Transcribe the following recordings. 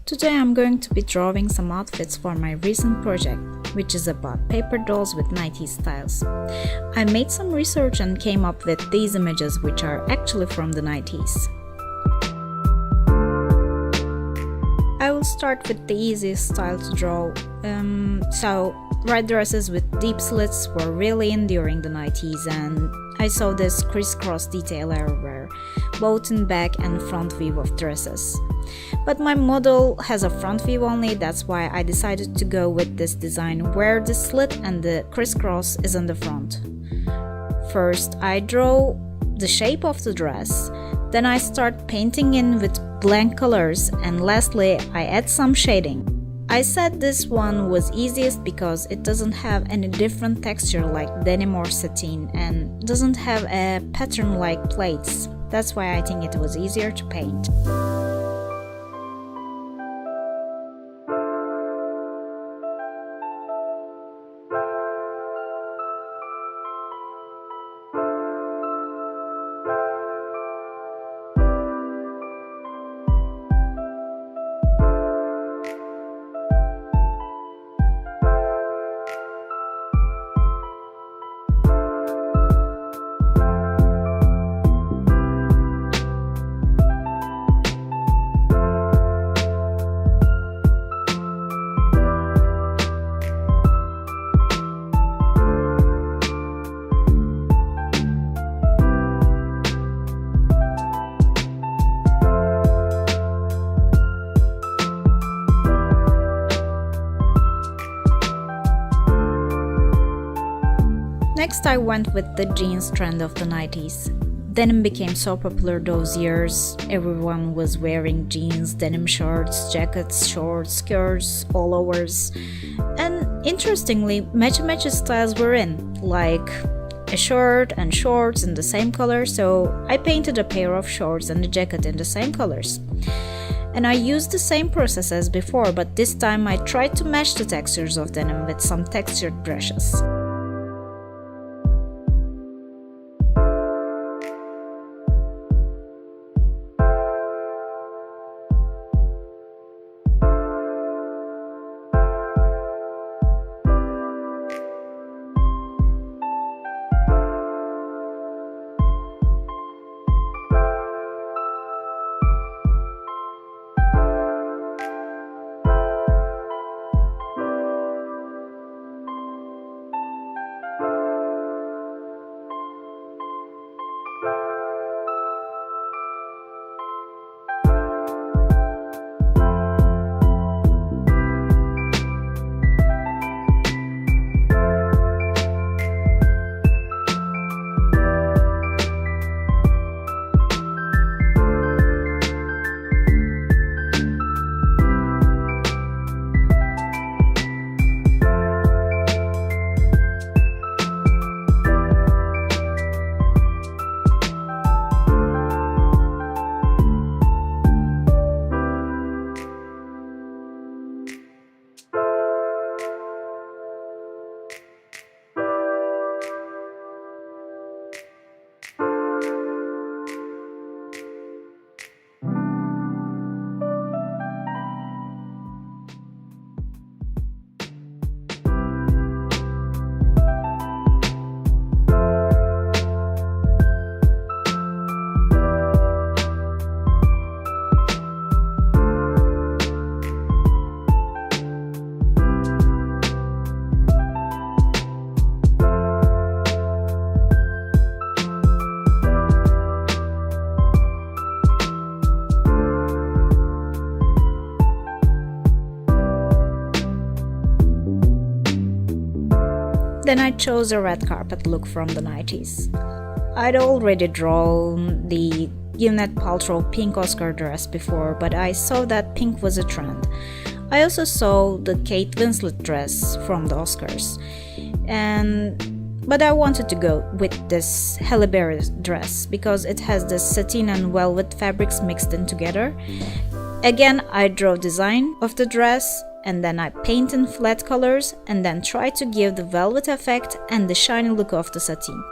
Today I'm going to be drawing some outfits for my recent project, which is about paper dolls with 90s styles. I made some research and came up with these images which are actually from the 90s. I will start with the easiest style to draw. Red dresses with deep slits were really in during the 90s, and I saw this crisscross detail everywhere, both in back and front view of dresses. But my model has a front view only, that's why I decided to go with this design where the slit and the crisscross is in the front. First, I draw the shape of the dress, then I start painting in with blank colors, and lastly I add some shading. I said this one was easiest because it doesn't have any different texture like denim or satin and doesn't have a pattern like plaits. That's why I think it was easier to paint. Next, I went with the jeans trend of the 90s. Denim became so popular those years. Everyone was wearing jeans, denim shirts, jackets, shorts, skirts, all overs. And interestingly, matchy styles were in, like a shirt and shorts in the same color, so I painted a pair of shorts and a jacket in the same colors. And I used the same process as before, but this time I tried to match the textures of denim with some textured brushes. Then I chose a red carpet look from the 90s. I'd already drawn the Gwyneth Paltrow pink Oscar dress before, but I saw that pink was a trend. I also saw the Kate Winslet dress from the Oscars, but I wanted to go with this Halle Berry dress because it has the satin and velvet fabrics mixed in together. Again, I draw design of the dress, and then I paint in flat colors and then try to give the velvet effect and the shiny look of the satin.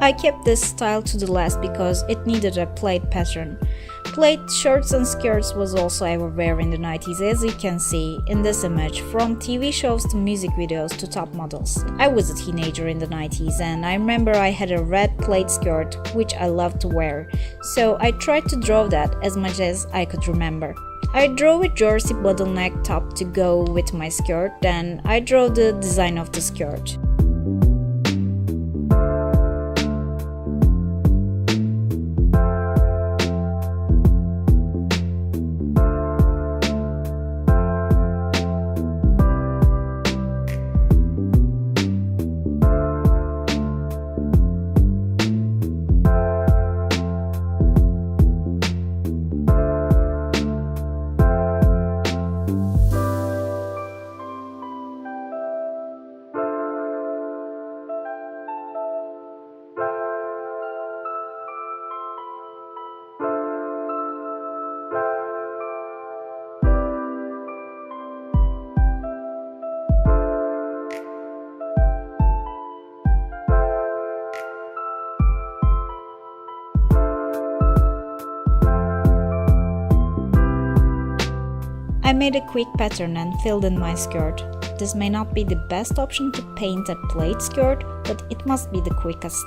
I kept this style to the last because it needed a plaid pattern. Plaid shirts and skirts was also everywhere in the 90s, as you can see in this image, from TV shows to music videos to top models. I was a teenager in the 90s and I remember I had a red plaid skirt which I loved to wear, so I tried to draw that as much as I could remember. I drew a jersey bottleneck top to go with my skirt, then I drew the design of the skirt. I made a quick pattern and filled in my skirt. This may not be the best option to paint a plaid skirt, but it must be the quickest.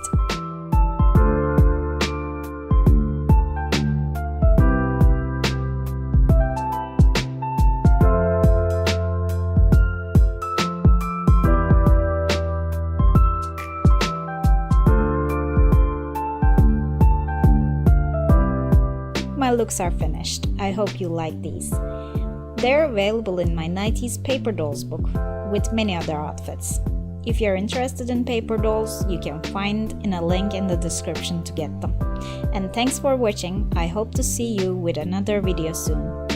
My looks are finished. I hope you like these. They're available in my 90s Paper Dolls book, with many other outfits. If you're interested in paper dolls, you can find in a link in the description to get them. And thanks for watching. I hope to see you with another video soon.